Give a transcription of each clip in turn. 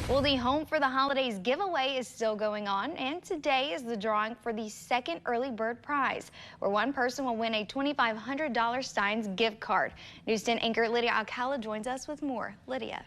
Well, the Home for the Holidays giveaway is still going on, and today is the drawing for the second early bird prize, where one person will win a $2,500 Stein's gift card. News 10 anchor Lydia Alcala joins us with more. Lydia.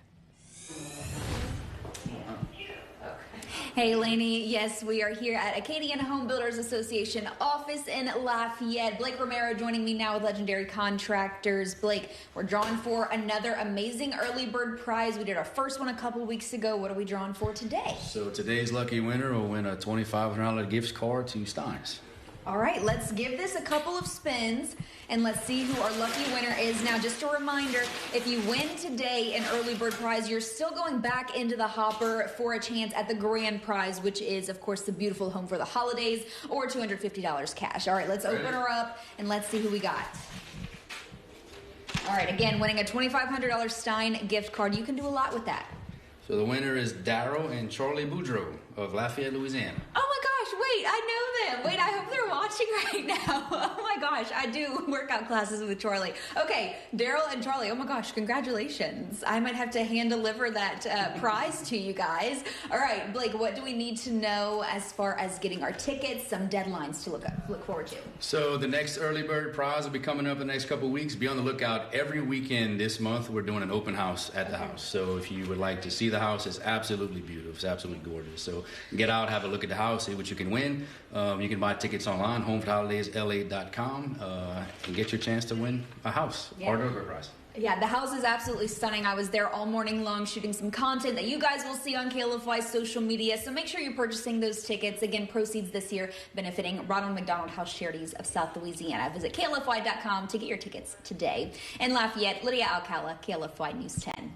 Hey, Lainey. Yes, we are here at Acadiana Home Builders Association office in Lafayette. Blake Romero joining me now with Legendary Contractors. Blake, we're drawing for another amazing early bird prize. We did our first one a couple weeks ago. What are we drawing for today? So today's lucky winner will win a $2,500 gift card to Stein's. All right, let's give this a couple of spins and let's see who our lucky winner is. Now, just a reminder, if you win today an early bird prize, you're still going back into the hopper for a chance at the grand prize, which is, of course, the beautiful Home for the Holidays or $250 cash. All right, let's open her up and let's see who we got. All right, again, winning a $2,500 Stein gift card. You can do a lot with that. So the winner is Daryl and Charlie Boudreaux of Lafayette, Louisiana. Oh my gosh, wait, I know them. Wait, I hope they're watching right now. Oh my gosh, I do workout classes with Charlie. Okay, Daryl and Charlie, oh my gosh, congratulations. I might have to hand deliver that prize to you guys. All right, Blake, what do we need to know as far as getting our tickets, some deadlines to look forward to? So the next early bird prize will be coming up in the next couple of weeks. Be on the lookout. Every weekend this month, we're doing an open house at the house. So if you would like to see the house, it's absolutely beautiful. It's absolutely gorgeous. So get out, have a look at the house, see what you can win. You can buy tickets online, homefortheholidaysla.com, and get your chance to win a house or an early prize. Yeah, the house is absolutely stunning. I was there all morning long shooting some content that you guys will see on KLFY's social media. So make sure you're purchasing those tickets. Again, proceeds this year benefiting Ronald McDonald House Charities of South Louisiana. Visit KLFY.com to get your tickets today. In Lafayette, Lydia Alcala, KLFY News 10.